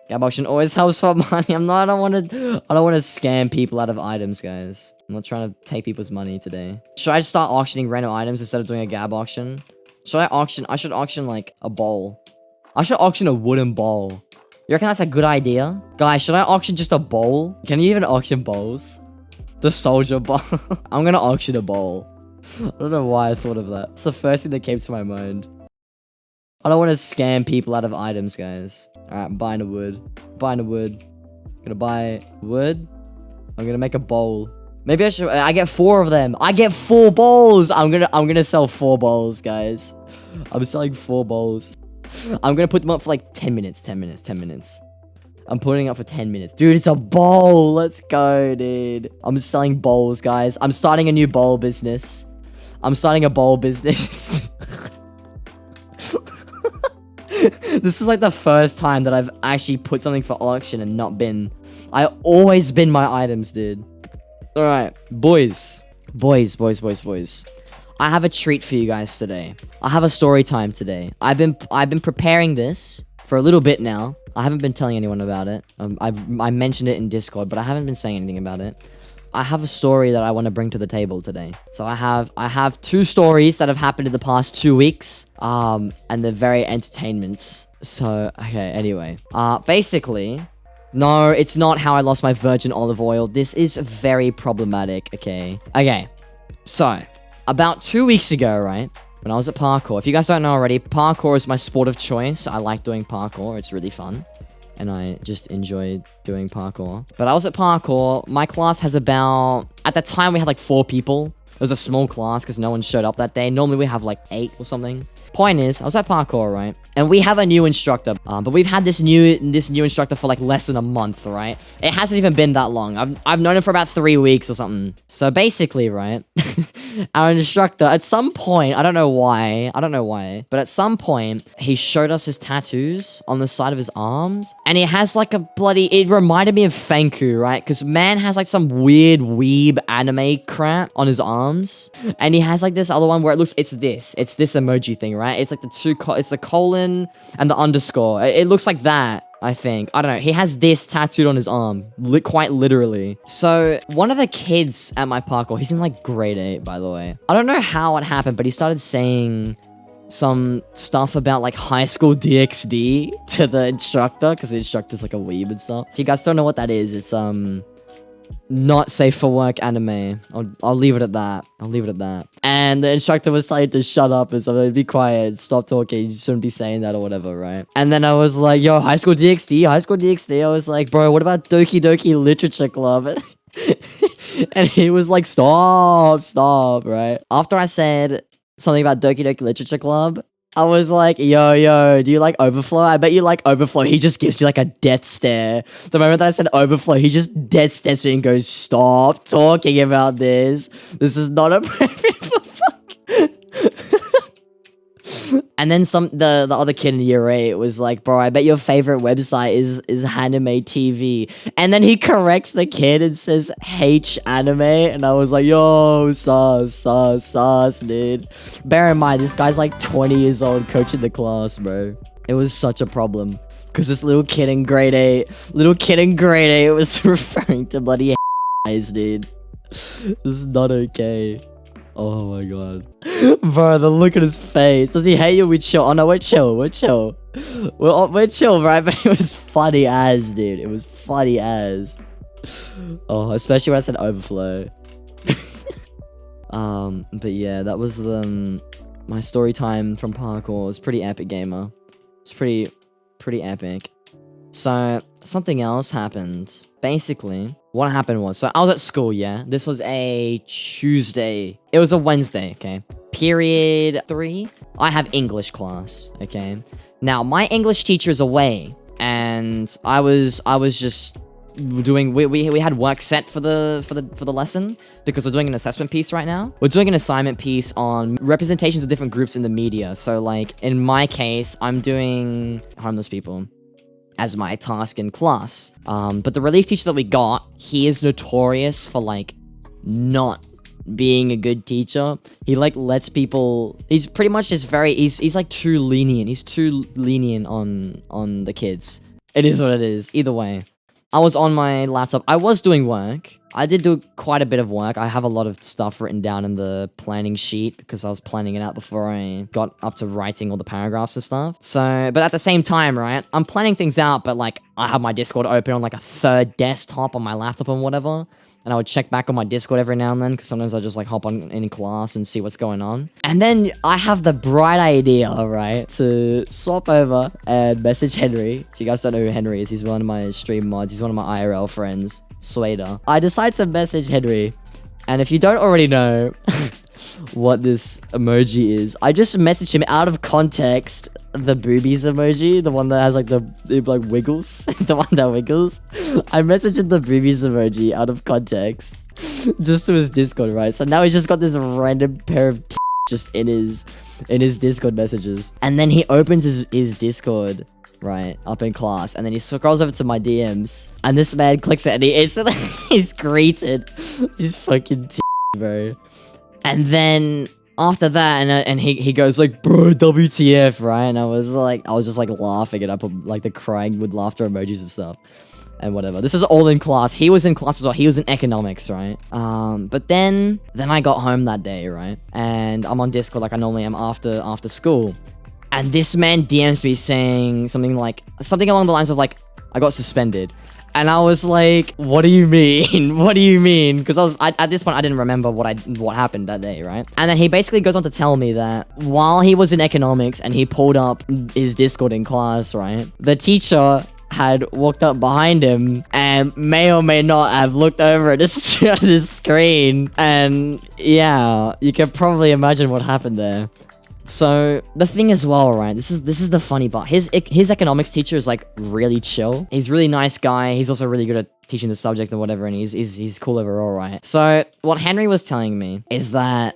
Gab auction always helps for money. I don't want to scam people out of items, guys. I'm not trying to take people's money today. Should I just start auctioning random items instead of doing a gab auction? I should auction like a bowl. I should auction a wooden bowl. You reckon that's a good idea? Guys, should I auction just a bowl? Can you even auction bowls? The soldier bowl. I'm gonna auction a bowl. I don't know why I thought of that. It's the first thing that came to my mind. I don't want to scam people out of items, guys. Alright, I'm buying a wood. Buying a wood. Gonna buy wood. I'm gonna make a bowl. Maybe I get 4 of them. I get 4 bowls. I'm gonna sell 4 bowls, guys. I'm selling 4 bowls. I'm gonna put them up for like 10 minutes. 10 minutes. I'm putting it up for 10 minutes. Dude, it's a bowl. Let's go, dude. I'm selling bowls, guys. I'm starting a new bowl business. I'm starting a bowl business. This is like the first time that I've actually put something for auction and not been. I always bin my items, dude. Alright, boys. Boys. I have a treat for you guys today. I have a story time today. I've been preparing this for a little bit now. I haven't been telling anyone about it. I mentioned it in Discord, but I haven't been saying anything about it. I have a story that I want to bring to the table today. So I have 2 stories that have happened in the past 2 weeks. And they're very entertainments. So, okay, anyway. Basically, no, it's not how I lost my virgin olive oil. This is very problematic, okay? Okay, so, about 2 weeks ago, right? When I was at parkour. If you guys don't know already, parkour is my sport of choice. I like doing parkour. It's really fun. And I just enjoy doing parkour. But I was at parkour. My class has about... At the time, we had like 4 people. It was a small class because no one showed up that day. Normally, we have like 8 or something. Point is, I was at parkour, right? And we have a new instructor. But we've had this new instructor for like less than a month, right? It hasn't even been that long. I've known him for about 3 weeks or something. So basically, right? Our instructor, at some point, I don't know why, but at some point, he showed us his tattoos on the side of his arms, and he has like a bloody, it reminded me of Fanku, right? Because man has like some weird weeb anime crap on his arms, and he has like this other one where it looks, it's this emoji thing, right? It's like it's the colon and the underscore. It looks like that. I think. I don't know. He has this tattooed on his arm. Quite literally. So, one of the kids at my parkour, he's in like grade 8, by the way. I don't know how it happened, but he started saying some stuff about like high school DxD to the instructor, because the instructor's like a weeb and stuff. If you guys don't know what that is, it's not safe for work anime. I'll leave it at that. And the instructor was telling to shut up and stuff. Like, be quiet, stop talking, you shouldn't be saying that or whatever, right? And then I was like, yo, high school DxD. I was like, bro, what about Doki Doki Literature Club? And he was like, stop, right? After I said something about Doki Doki Literature Club, I was like, yo, do you like Overflow? I bet you like Overflow. He just gives you like a death stare. The moment that I said Overflow, he just death stares me and goes, stop talking about this. This is not appropriate for fuck. And then the other kid in year 8 was like, bro, I bet your favorite website is Anime TV. And then he corrects the kid and says H anime. And I was like, yo, sus, dude. Bear in mind, this guy's like 20 years old coaching the class, bro. It was such a problem. Because this little kid in grade 8 was referring to bloody eyes, dude. This is not okay. Oh my god. Bro, the look at his face. Does he hate you? We chill. Oh no, we're chill. We're chill, right? But it was funny as, dude. It was funny as. Oh, especially when I said Overflow. But yeah, that was my story time from parkour. It was pretty epic, gamer. It's pretty epic. So, something else happened. Basically, what happened was, so I was at school, yeah? This was a Tuesday. It was a Wednesday, okay? Period 3. I have English class, okay? Now, my English teacher is away, and I was just doing, we had work set for the lesson, because we're doing an assessment piece right now. We're doing an assignment piece on representations of different groups in the media. So, like, in my case, I'm doing homeless people as my task in class. But the relief teacher that we got, he is notorious for, like, not being a good teacher. He, like, lets people... He's pretty much just very... He's like, too lenient. He's too lenient on the kids. It is what it is. Either way. I was on my laptop. I was doing work. I did do quite a bit of work. I have a lot of stuff written down in the planning sheet because I was planning it out before I got up to writing all the paragraphs and stuff. So, but at the same time, right, I'm planning things out, but like I have my Discord open on like a third desktop on my laptop and whatever. And I would check back on my Discord every now and then, because sometimes I just like hop on in class and see what's going on. And then I have the bright idea, right, to swap over and message Henry. If you guys don't know who Henry is, he's one of my stream mods. He's one of my IRL friends, Swader. I decide to message Henry. And if you don't already know what this emoji is, I just message him out of context the boobies emoji, the one that has like it like wiggles, the one that wiggles. I messaged the boobies emoji out of context, just to his Discord, right? So now he's just got this random pair of just in his Discord messages, and then he opens his Discord, right, up in class, and then he scrolls over to my DMs, and this man clicks it, and he's greeted his fucking bro, and then after that, and he goes like, bro, WTF, right? And I was just like laughing, and I put like the crying with laughter emojis and stuff, and whatever. This is all in class. He was in class as well. He was in economics, right? But then I got home that day, right? And I'm on Discord like I normally am after school, and this man DMs me saying something along the lines of like, I got suspended. And I was like, what do you mean? What do you mean? Because at this point, I didn't remember what happened that day, right? And then he basically goes on to tell me that while he was in economics and he pulled up his Discord in class, right? The teacher had walked up behind him and may or may not have looked over at his screen. And yeah, you can probably imagine what happened there. So the thing as well, right? This is the funny part. His economics teacher is like really chill. He's a really nice guy. He's also really good at teaching the subject and whatever, and he's cool overall, right? So what Henry was telling me is that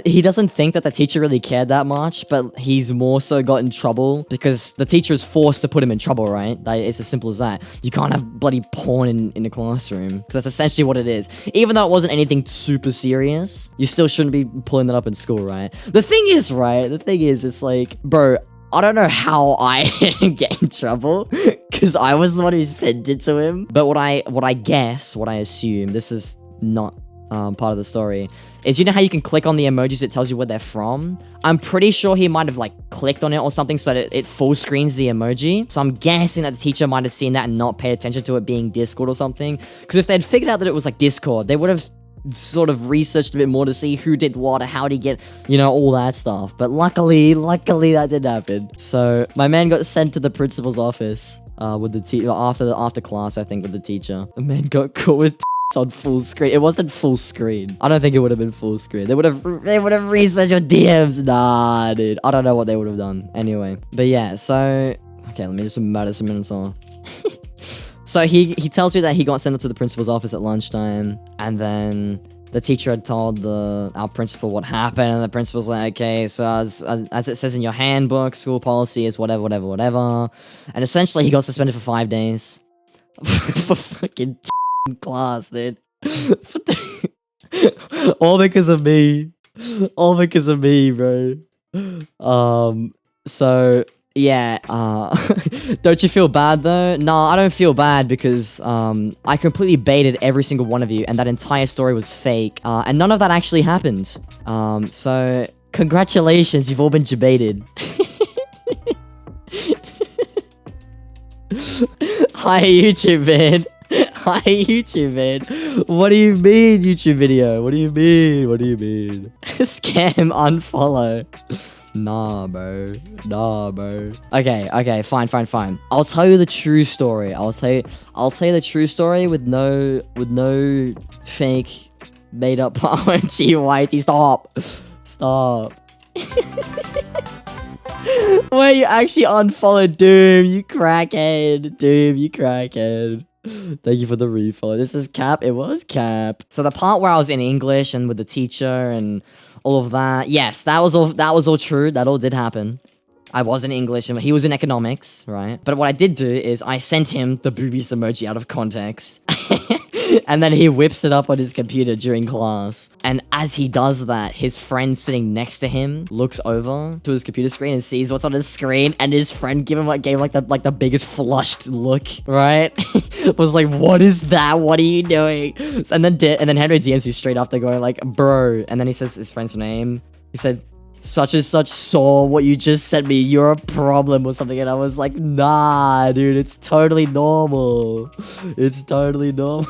he doesn't think that the teacher really cared that much, but he's more so got in trouble because the teacher is forced to put him in trouble, right? It's as simple as that. You can't have bloody porn in the classroom, because that's essentially what it is. Even though it wasn't anything super serious, you still shouldn't be pulling that up in school, right? The thing is, it's like, bro, I don't know how I didn't get in trouble, because I was the one who sent it to him. But what I assume, this is not part of the story, is you know how you can click on the emojis, it tells you where they're from? I'm pretty sure he might have like clicked on it or something so that it full screens the emoji. So I'm guessing that the teacher might have seen that and not paid attention to it being Discord or something. Because if they'd figured out that it was like Discord, they would have sort of researched a bit more to see who did what or how to get, you know, all that stuff. But luckily that didn't happen. So my man got sent to the principal's office with the teacher after class, I think, with the teacher. The man got caught with on full screen. It wasn't full screen. I don't think it would have been full screen. They would have researched your DMs. Nah, dude. I don't know what they would have done. Anyway. But yeah, so okay, let me just murder some minutes on. So he tells me that he got sent up to the principal's office at lunchtime, and then the teacher had told our principal what happened, and the principal's like, okay, so as it says in your handbook, school policy is whatever. And essentially he got suspended for 5 days. For fucking class, dude. All because of me, bro. So yeah, don't you feel bad though? No, I don't feel bad because I completely baited every single one of you, and that entire story was fake, and none of that actually happened. So congratulations, you've all been debated. Hi YouTube man. Hi YouTube man. What do you mean YouTube video? What do you mean? Scam unfollow. Nah, bro. Okay, fine. I'll tell you the true story. I'll tell you the true story with no fake made up OMG Whitey. Stop. Wait, you actually unfollowed Doom, you crackhead. Thank you for the refollow. This is cap. It was cap. So the part where I was in English and with the teacher and all of that, yes, that was all true. That all did happen. I was in English and he was in economics, right? But what I did do is I sent him the boobies emoji out of context. And then he whips it up on his computer during class. And as he does that, his friend sitting next to him looks over to his computer screen and sees what's on his screen. And his friend gave him the biggest flushed look, right? Was like, what is that? What are you doing? And then Henry DMs you straight after going like, bro. And then he says his friend's name. He said, such and such saw what you just sent me. You're a problem or something. And I was like, nah, dude, it's totally normal. It's totally normal.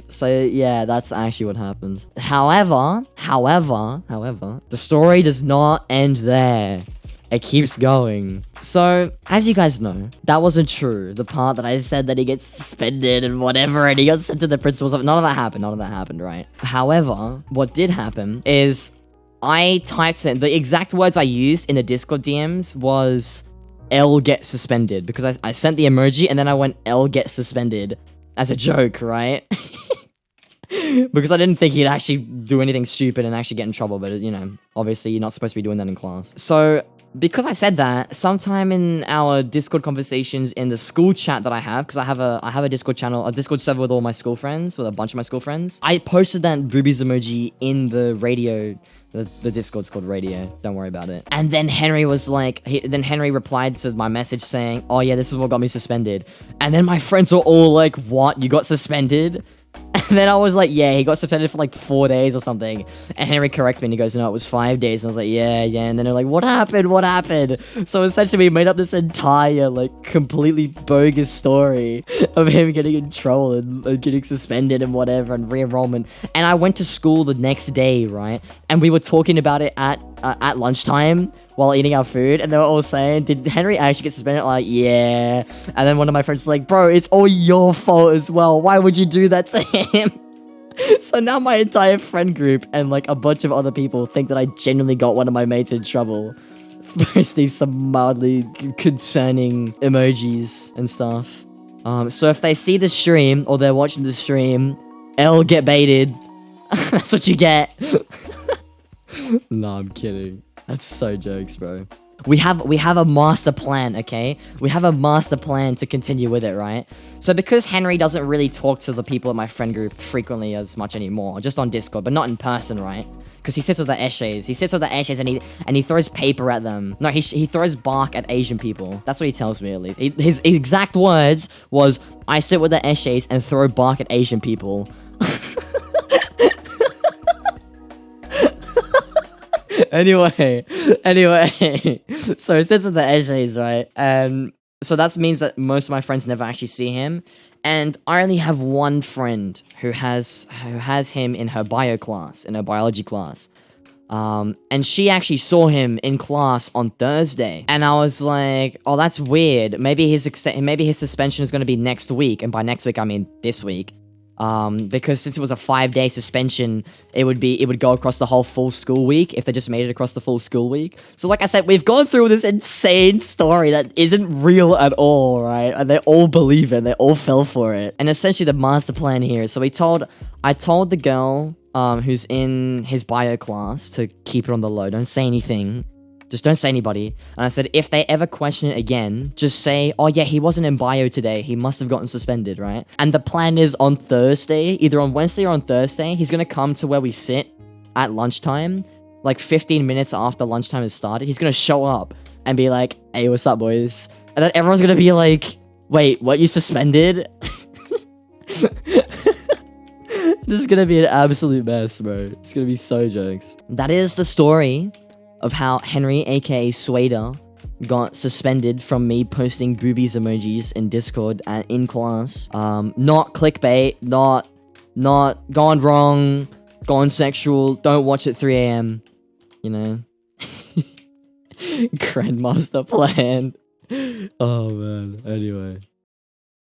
So yeah, that's actually what happened. However, the story does not end there. It keeps going. So, as you guys know, that wasn't true. The part that I said that he gets suspended and whatever, and he got sent to the principal's office. None of that happened, right? However, what did happen is I typed in the exact words I used in the Discord DMs was L get suspended, because I sent the emoji and then I went L get suspended as a joke, right? Because I didn't think he'd actually do anything stupid and actually get in trouble, but you know, obviously you're not supposed to be doing that in class. So because I said that, sometime in our Discord conversations in the school chat that I have, because I have a Discord channel, a Discord server with all my school friends, with a bunch of my school friends, I posted that boobies emoji in the radio. The Discord's called Radio. Don't worry about it. And then Henry was like, then Henry replied to my message saying, oh yeah, this is what got me suspended. And then my friends were all like, what? You got suspended? And then I was like, yeah, he got suspended for like 4 days or something. And Henry corrects me and he goes, no, it was 5 days. And I was like, yeah. And then they're like, what happened? So essentially we made up this entire like completely bogus story of him getting in trouble and getting suspended and whatever and re-enrollment. And I went to school the next day, right? And we were talking about it at lunchtime while eating our food, and they were all saying, did Henry actually get suspended? Like, yeah. And then one of my friends was like, bro, it's all your fault as well. Why would you do that to him? So now my entire friend group and like a bunch of other people think that I genuinely got one of my mates in trouble for posting some mildly concerning emojis and stuff. So if they see the stream or they're watching the stream, L get baited. That's what you get. Nah, I'm kidding. That's so jokes, bro. We have a master plan, okay? We have a master plan to continue with it, right? So because Henry doesn't really talk to the people in my friend group frequently as much anymore, just on Discord, but not in person, right? Because he sits with the essays. He sits with the essays and he throws paper at them. No, he throws bark at Asian people. That's what he tells me, at least. His exact words was, I sit with the essays and throw bark at Asian people. Anyway, so he sits at the essays, right? And so that means that most of my friends never actually see him, and I only have one friend who has him in her bio class, in her biology class. And she actually saw him in class on Thursday, and I was like, oh, that's weird. Maybe his suspension is going to be next week, and by next week I mean this week. Because since it was a 5-day suspension, it would go across the whole full school week if they just made it across the full school week. So like I said, we've gone through this insane story that isn't real at all, right? And they all believe it. They all fell for it. And essentially the master plan here is, so I told the girl, who's in his bio class to keep it on the low. Don't say anything. Just don't say anybody. And I said, if they ever question it again, just say, oh yeah, he wasn't in bio today. He must have gotten suspended, right? And the plan is on Thursday, either on Wednesday or on Thursday, he's going to come to where we sit at lunchtime, like 15 minutes after lunchtime has started. He's going to show up and be like, hey, what's up, boys? And then everyone's going to be like, wait, what, you suspended? This is going to be an absolute mess, bro. It's going to be so jokes. That is the story of how Henry, aka Swader, got suspended from me posting boobies emojis in Discord and in class. Not clickbait, not gone wrong, gone sexual, don't watch at 3 AM, you know. Grandmaster plan. Oh man, anyway.